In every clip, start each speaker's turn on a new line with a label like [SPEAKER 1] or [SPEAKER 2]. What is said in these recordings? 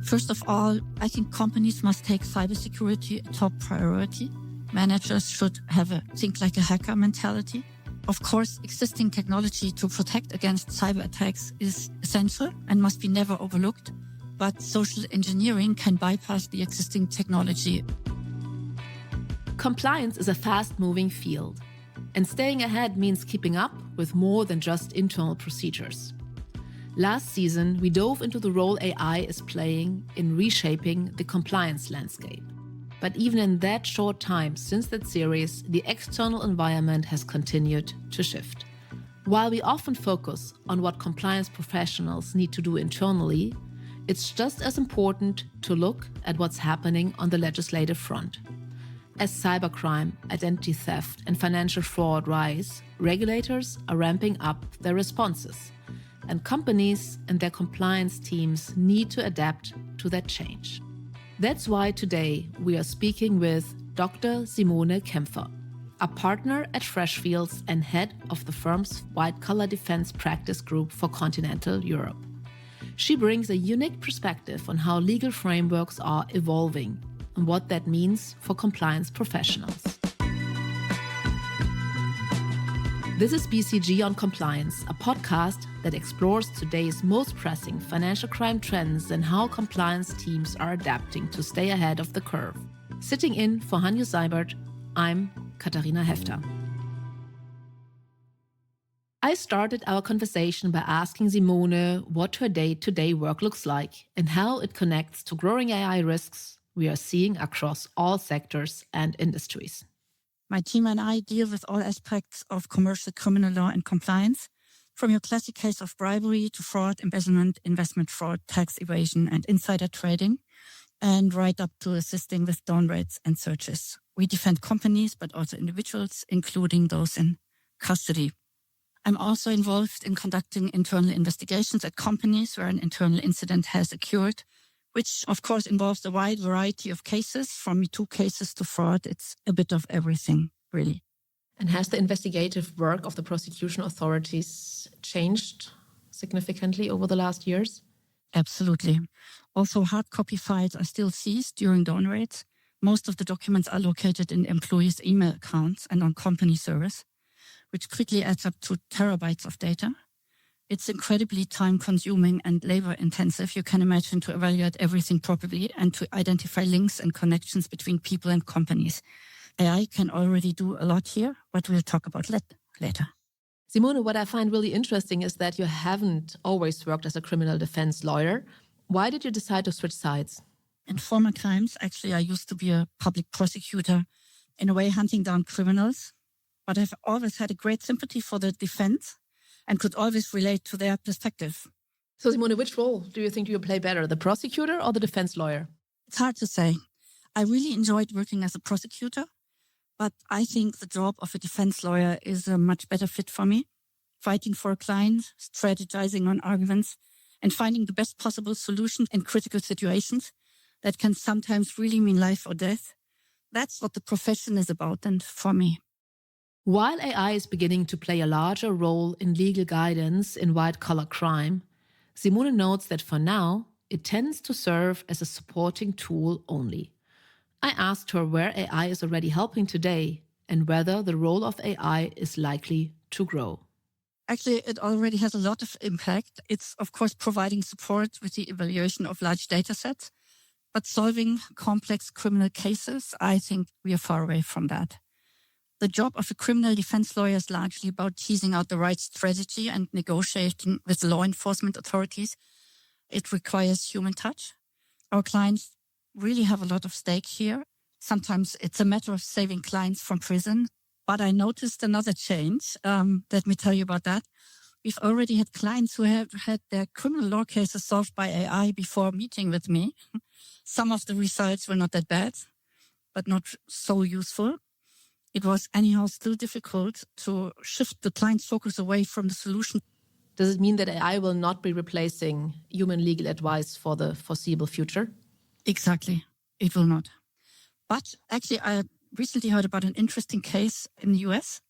[SPEAKER 1] First of all, I think companies must take cybersecurity a top priority. Managers should have a think like a hacker mentality. Of course, existing technology to protect against cyber attacks is essential and must be never overlooked. But social engineering can bypass the existing technology.
[SPEAKER 2] Compliance is a fast-moving field, and staying ahead means keeping up with more than just internal procedures. Last season, we dove into the role AI is playing in reshaping the compliance landscape. But even in that short time since that series, the external environment has continued to shift. While we often focus on what compliance professionals need to do internally, it's just as important to look at what's happening on the legislative front. As cybercrime, identity theft, and financial fraud rise, regulators are ramping up their responses, and companies and their compliance teams need to adapt to that change. That's why today we are speaking with Dr. Simone Kämpfer, a partner at Freshfields and head of the firm's white-collar defense practice group for Continental Europe. She brings a unique perspective on how legal frameworks are evolving and what that means for compliance professionals. This is BCG on Compliance, a podcast that explores today's most pressing financial crime trends and how compliance teams are adapting to stay ahead of the curve. Sitting in for Hanju Seibert, I'm Katharina Hefter. I started our conversation by asking Simone what her day-to-day work looks like and how it connects to growing AI risks we are seeing across all sectors and industries.
[SPEAKER 1] My team and I deal with all aspects of commercial criminal law and compliance, from your classic case of bribery to fraud, embezzlement, investment fraud, tax evasion, and insider trading, and right up to assisting with down raids and searches. We defend companies, but also individuals, including those in custody. I'm also involved in conducting internal investigations at companies where an internal incident has occurred, which of course involves a wide variety of cases, from MeToo cases to fraud. It's a bit of everything, really.
[SPEAKER 2] And has the investigative work of the prosecution authorities changed significantly over the last years?
[SPEAKER 1] Absolutely. Also, hard copy files are still seized during down raids. Most of the documents are located in employees' email accounts and on company servers, which quickly adds up to terabytes of data. It's incredibly time-consuming and labor-intensive, you can imagine, to evaluate everything properly and to identify links and connections between people and companies. AI can already do a lot here, but we'll talk about that later.
[SPEAKER 2] Simone, what I find really interesting is that you haven't always worked as a criminal defense lawyer. Why did you decide to switch sides?
[SPEAKER 1] In former crimes, actually, I used to be a public prosecutor, in a way hunting down criminals. But I've always had a great sympathy for the defense and could always relate to their perspective.
[SPEAKER 2] So, Simone, which role do you think you play better, the prosecutor or the defense lawyer?
[SPEAKER 1] It's hard to say. I really enjoyed working as a prosecutor, but I think the job of a defense lawyer is a much better fit for me. Fighting for a client, strategizing on arguments, and finding the best possible solution in critical situations that can sometimes really mean life or death. That's what the profession is about, and for me.
[SPEAKER 2] While AI is beginning to play a larger role in legal guidance in white-collar crime, Simone notes that for now, it tends to serve as a supporting tool only. I asked her where AI is already helping today and whether the role of AI is likely to grow.
[SPEAKER 1] Actually, it already has a lot of impact. It's, of course, providing support with the evaluation of large data sets, but solving complex criminal cases, I think we are far away from that. The job of a criminal defense lawyer is largely about teasing out the right strategy and negotiating with law enforcement authorities. It requires human touch. Our clients really have a lot of stake here. Sometimes it's a matter of saving clients from prison. But I noticed another change. Let me tell you about that. We've already had clients who have had their criminal law cases solved by AI before meeting with me. Some of the results were not that bad, but not so useful. It was anyhow still difficult to shift the client's focus away from the solution.
[SPEAKER 2] Does it mean that AI will not be replacing human legal advice for the foreseeable future?
[SPEAKER 1] Exactly. It will not. But actually, I recently heard about an interesting case in the US.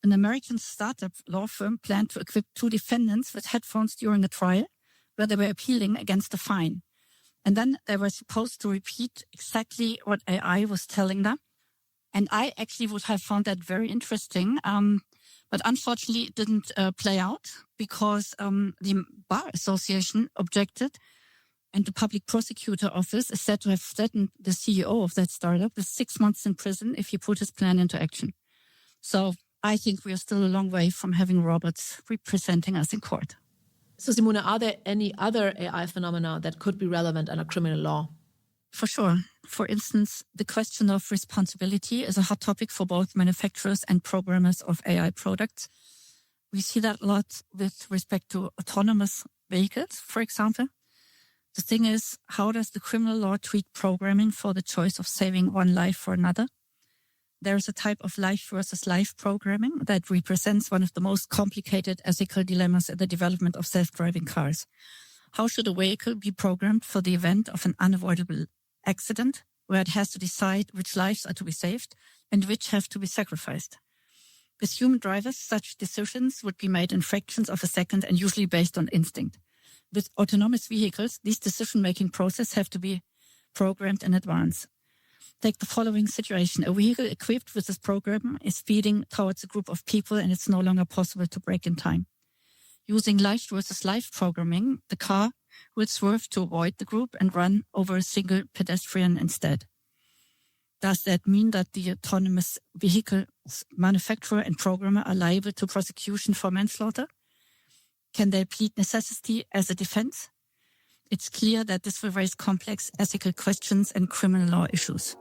[SPEAKER 1] An American startup law firm planned to equip two defendants with headphones during a trial where they were appealing against a fine. And then they were supposed to repeat exactly what AI was telling them. And I actually would have found that very interesting. But unfortunately, it didn't play out because the Bar Association objected. And the public prosecutor office is said to have threatened the CEO of that startup with 6 months in prison if he put his plan into action. So I think we are still a long way from having robots representing us in court.
[SPEAKER 2] So Simone, are there any other AI phenomena that could be relevant under criminal law?
[SPEAKER 1] For sure. For instance, the question of responsibility is a hot topic for both manufacturers and programmers of AI products. We see that a lot with respect to autonomous vehicles, for example. The thing is, how does the criminal law treat programming for the choice of saving one life for another? There is a type of life versus life programming that represents one of the most complicated ethical dilemmas in the development of self-driving cars. How should a vehicle be programmed for the event of an unavoidable accident where it has to decide which lives are to be saved and which have to be sacrificed? With human drivers, such decisions would be made in fractions of a second and usually based on instinct. With autonomous vehicles, these decision-making processes have to be programmed in advance. Take the following situation. A vehicle equipped with this program is speeding towards a group of people and it's no longer possible to brake in time. Using life versus life programming, the car will swerve to avoid the group and run over a single pedestrian instead. Does that mean that the autonomous vehicle manufacturer and programmer are liable to prosecution for manslaughter? Can they plead necessity as a defense? It's clear that this will raise complex ethical questions and criminal law issues.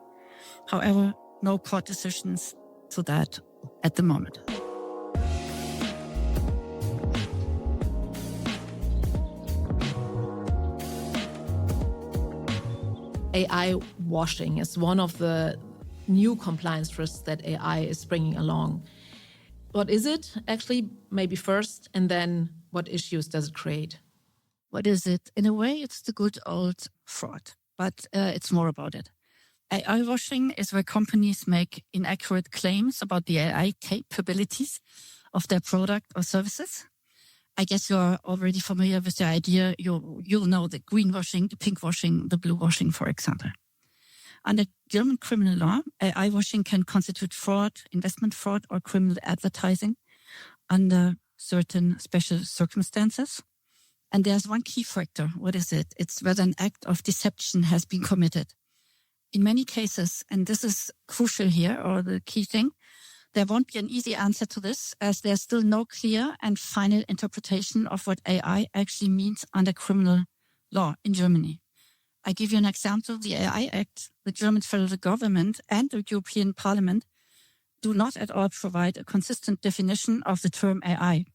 [SPEAKER 1] However, no court decisions to that at the moment.
[SPEAKER 2] AI washing is one of the new compliance risks that AI is bringing along. What is it actually, maybe first, and then what issues does it create?
[SPEAKER 1] What is it? In a way, it's the good old fraud, but it's more about it. AI washing is where companies make inaccurate claims about the AI capabilities of their product or services. I guess you're already familiar with the idea. You'll know the greenwashing, the pinkwashing, the blue washing, for example. Under German criminal law, AI washing can constitute fraud, investment fraud, or criminal advertising under certain special circumstances. And there's one key factor. What is it? It's whether an act of deception has been committed. In many cases, and this is crucial here, or the key thing, there won't be an easy answer to this, as there's still no clear and final interpretation of what AI actually means under criminal law in Germany. I give you an example. The AI Act, the German federal government and the European Parliament do not at all provide a consistent definition of the term AI.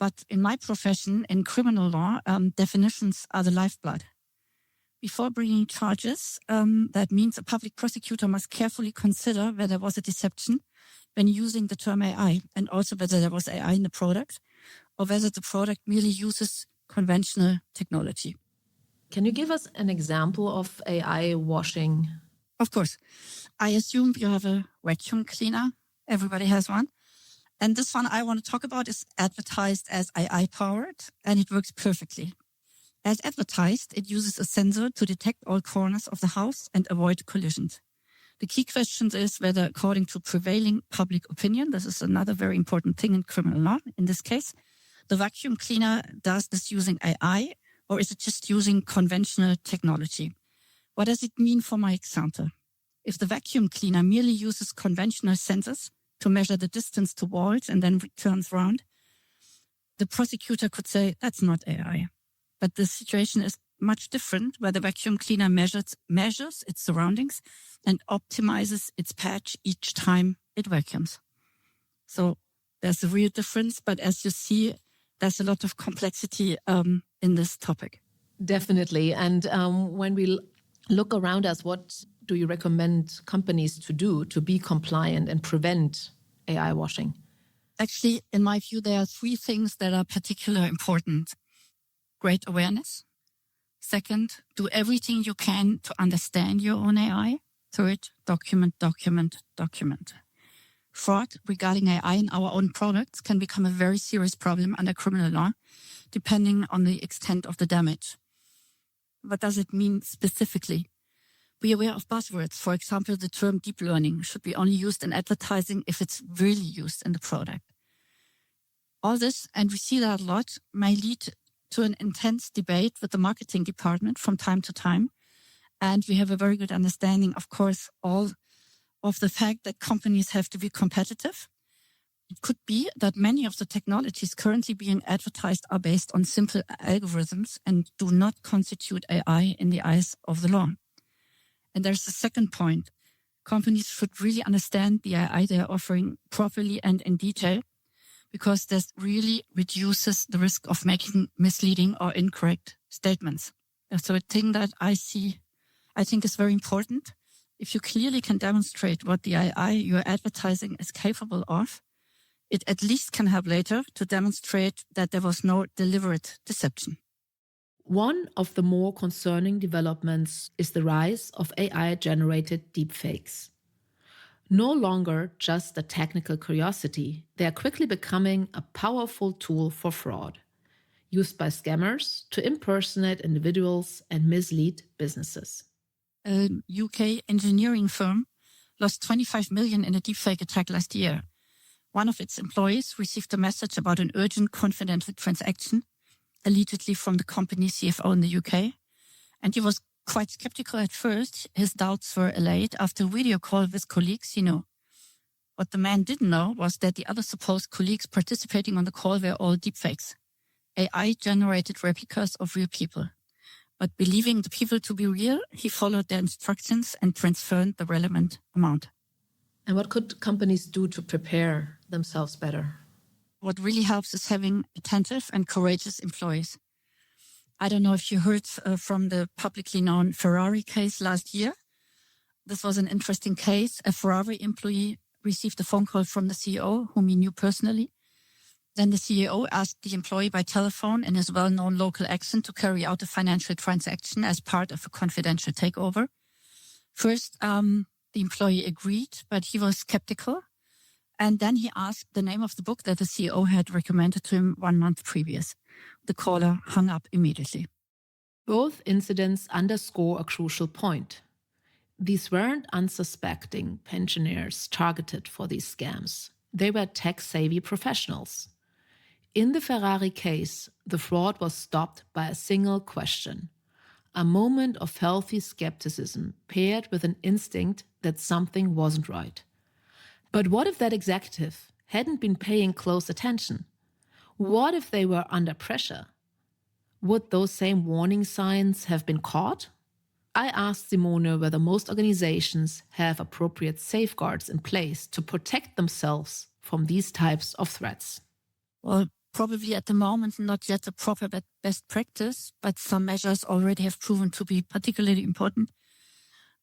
[SPEAKER 1] But in my profession, in criminal law, definitions are the lifeblood. Before bringing charges, that means a public prosecutor must carefully consider whether there was a deception when using the term AI, and also whether there was AI in the product, or whether the product merely uses conventional technology.
[SPEAKER 2] Can you give us an example of AI washing?
[SPEAKER 1] Of course. I assume you have a vacuum cleaner. Everybody has one. And this one I want to talk about is advertised as AI-powered, and it works perfectly. As advertised, it uses a sensor to detect all corners of the house and avoid collisions. The key question is whether, according to prevailing public opinion, this is another very important thing in criminal law, in this case, the vacuum cleaner does this using AI, or is it just using conventional technology? What does it mean for my example? If the vacuum cleaner merely uses conventional sensors to measure the distance to walls and then returns around, the prosecutor could say that's not AI. But the situation is much different, where the vacuum cleaner measures its surroundings and optimizes its patch each time it vacuums. So there's a real difference, but as you see, there's a lot of complexity in this topic.
[SPEAKER 2] Definitely. And when we look around us, what do you recommend companies to do to be compliant and prevent AI washing?
[SPEAKER 1] Actually, in my view, there are three things that are particularly important. Great awareness. Second, do everything you can to understand your own AI. Third, document. Fraud regarding AI in our own products can become a very serious problem under criminal law, depending on the extent of the damage. What does it mean specifically? Be aware of buzzwords. For example, the term deep learning should be only used in advertising if it's really used in the product. All this, and we see that a lot, may lead to an intense debate with the marketing department from time to time. And we have a very good understanding, of course, all of the fact that companies have to be competitive. It could be that many of the technologies currently being advertised are based on simple algorithms and do not constitute AI in the eyes of the law. And there's a second point. Companies should really understand the AI they are offering properly and in detail, because this really reduces the risk of making misleading or incorrect statements. So a thing that I think is very important. If you clearly can demonstrate what the AI you're advertising is capable of, it at least can help later to demonstrate that there was no deliberate deception.
[SPEAKER 2] One of the more concerning developments is the rise of AI-generated deepfakes. No longer just a technical curiosity, they are quickly becoming a powerful tool for fraud, used by scammers to impersonate individuals and mislead businesses.
[SPEAKER 1] A UK engineering firm lost 25 million in a deepfake attack last year. One of its employees received a message about an urgent confidential transaction, allegedly from the company's CFO in the UK, and he was quite skeptical at first. His doubts were allayed after a video call with colleagues he knew. What the man didn't know was that the other supposed colleagues participating on the call were all deepfakes, AI-generated replicas of real people. But believing the people to be real, he followed their instructions and transferred the relevant amount.
[SPEAKER 2] And what could companies do to prepare themselves better?
[SPEAKER 1] What really helps is having attentive and courageous employees. I don't know if you heard from the publicly known Ferrari case last year. This was an interesting case. A Ferrari employee received a phone call from the CEO, whom he knew personally. Then the CEO asked the employee by telephone in his well-known local accent to carry out a financial transaction as part of a confidential takeover. First, the employee agreed, but he was skeptical. And then he asked the name of the book that the CEO had recommended to him 1 month previous. The caller hung up immediately.
[SPEAKER 2] Both incidents underscore a crucial point. These weren't unsuspecting pensioners targeted for these scams. They were tech-savvy professionals. In the Ferrari case, the fraud was stopped by a single question, a moment of healthy skepticism paired with an instinct that something wasn't right. But what if that executive hadn't been paying close attention? What if they were under pressure? Would those same warning signs have been caught? I asked Simone whether most organizations have appropriate safeguards in place to protect themselves from these types of threats.
[SPEAKER 1] Well, probably at the moment not yet a proper best practice, but some measures already have proven to be particularly important.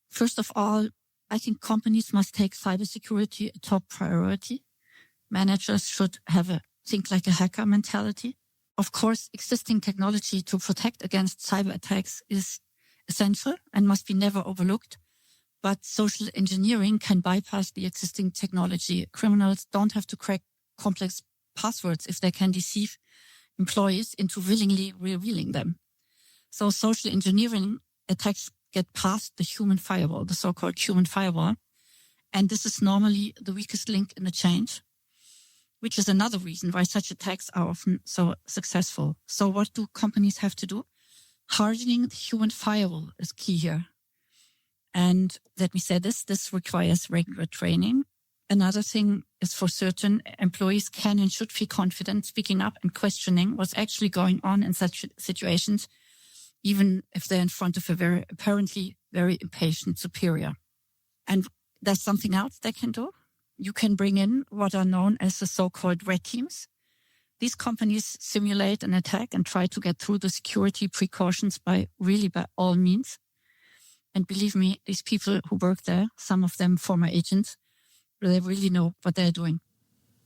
[SPEAKER 1] First of all, I think companies must take cybersecurity a top priority. Managers should have a think like a hacker mentality. Of course, existing technology to protect against cyber attacks is essential and must be never overlooked. But social engineering can bypass the existing technology. Criminals don't have to crack complex passwords if they can deceive employees into willingly revealing them. So social engineering attacks get past the human firewall, the so-called human firewall. And this is normally the weakest link in the chain, which is another reason why such attacks are often so successful. So what do companies have to do? Hardening the human firewall is key here. And let me say this requires regular training. Another thing is for certain employees can and should feel confident speaking up and questioning what's actually going on in such situations, even if they're in front of a apparently very impatient superior. And there's something else they can do. You can bring in what are known as the so-called red teams. These companies simulate an attack and try to get through the security precautions by all means. And believe me, these people who work there, some of them former agents, they really know what they're doing.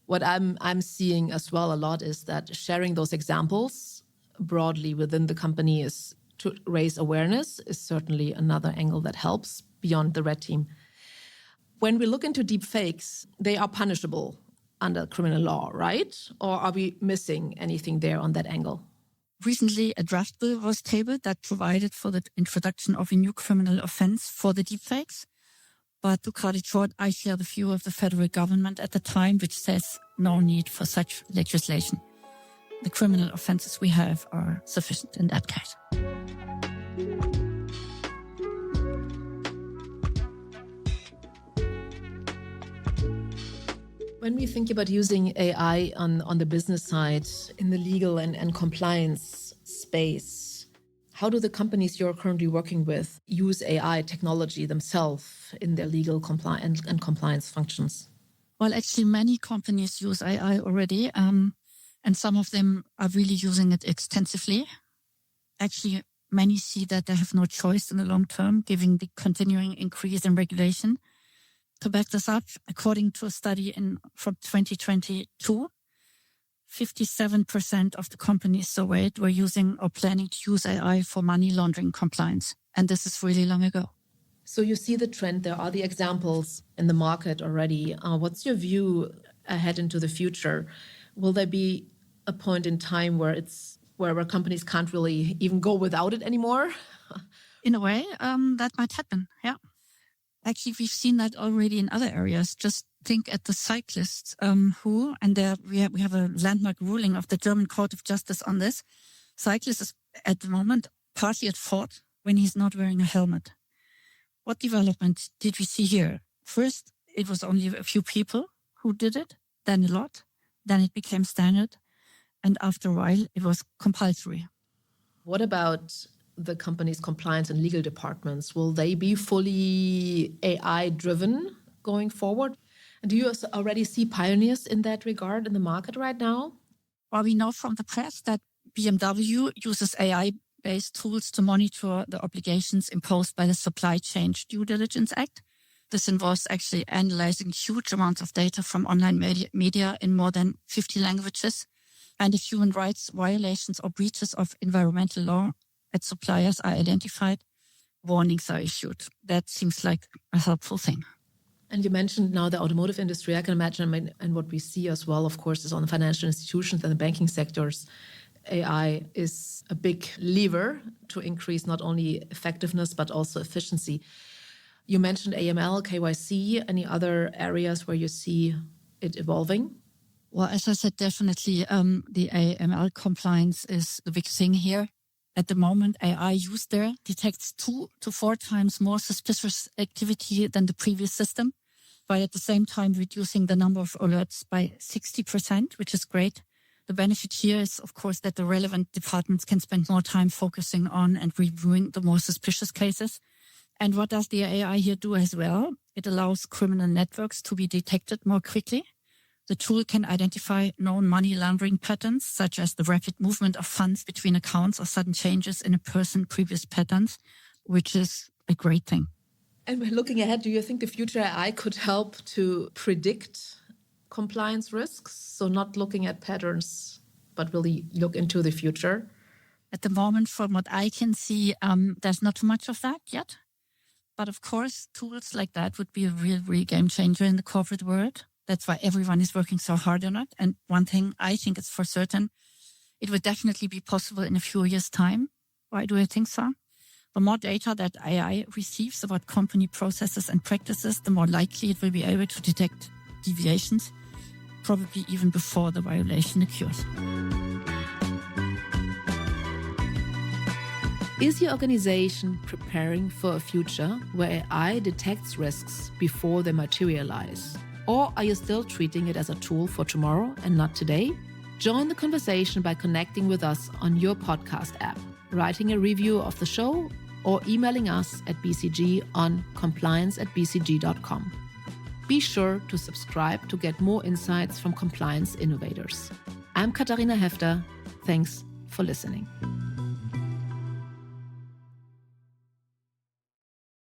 [SPEAKER 2] What I'm seeing as well a lot is that sharing those examples broadly within the company is to raise awareness is certainly another angle that helps beyond the red team. When we look into deep fakes, they are punishable under criminal law, right? Or are we missing anything there on that angle?
[SPEAKER 1] Recently, a draft bill was tabled that provided for the introduction of a new criminal offense for the deepfakes. But to cut it short, I share the view of the federal government at the time, which says no need for such legislation. The criminal offenses we have are sufficient in that case.
[SPEAKER 2] When we think about using AI on the business side, in the legal and compliance space, how do the companies you're currently working with use AI technology themselves in their legal and compliance functions?
[SPEAKER 1] Well, actually, many companies use AI already, and some of them are really using it extensively. Actually, many see that they have no choice in the long term, given the continuing increase in regulation. To back this up, according to a study from 2022, 57% of the companies surveyed were using or planning to use AI for money laundering compliance. And this is really long ago.
[SPEAKER 2] So you see the trend. There are the examples in the market already. What's your view ahead into the future? Will there be a point in time where companies can't really even go without it anymore?
[SPEAKER 1] In a way, that might happen, yeah. Actually, we've seen that already in other areas. Just think at the cyclists we have a landmark ruling of the German Court of Justice on this. Cyclist is at the moment partly at fault when he's not wearing a helmet. What development did we see here? First, it was only a few people who did it, then a lot, then it became standard, and after a while, it was compulsory.
[SPEAKER 2] What about the company's compliance and legal departments? Will they be fully AI-driven going forward? And do you already see pioneers in that regard in the market right now?
[SPEAKER 1] Well, we know from the press that BMW uses AI-based tools to monitor the obligations imposed by the Supply Chain Due Diligence Act. This involves actually analyzing huge amounts of data from online media in more than 50 languages. And if human rights violations or breaches of environmental law at suppliers are identified, warnings are issued. That seems like a helpful thing.
[SPEAKER 2] And you mentioned now the automotive industry. I can imagine, and what we see as well, of course, is on the financial institutions and the banking sectors. AI is a big lever to increase not only effectiveness, but also efficiency. You mentioned AML, KYC, any other areas where you see it evolving?
[SPEAKER 1] Well, as I said, definitely the AML compliance is the big thing here. At the moment, AI used there detects 2 to 4 times more suspicious activity than the previous system, while at the same time reducing the number of alerts by 60%, which is great. The benefit here is, of course, that the relevant departments can spend more time focusing on and reviewing the more suspicious cases. And what does the AI here do as well? It allows criminal networks to be detected more quickly. The tool can identify known money laundering patterns, such as the rapid movement of funds between accounts or sudden changes in a person's previous patterns, which is a great thing.
[SPEAKER 2] And when looking ahead, do you think the future AI could help to predict compliance risks? So not looking at patterns, but really look into the future?
[SPEAKER 1] At the moment, from what I can see, there's not too much of that yet. But of course, tools like that would be a real game changer in the corporate world. That's why everyone is working so hard on it. And one thing I think is for certain, it will definitely be possible in a few years' time. Why do I think so? The more data that AI receives about company processes and practices, the more likely it will be able to detect deviations, probably even before the violation occurs.
[SPEAKER 2] Is your organization preparing for a future where AI detects risks before they materialize? Or are you still treating it as a tool for tomorrow and not today? Join the conversation by connecting with us on your podcast app, writing a review of the show, or emailing us at BCG on compliance@bcg.com. Be sure to subscribe to get more insights from compliance innovators. I'm Katharina Hefter. Thanks for listening.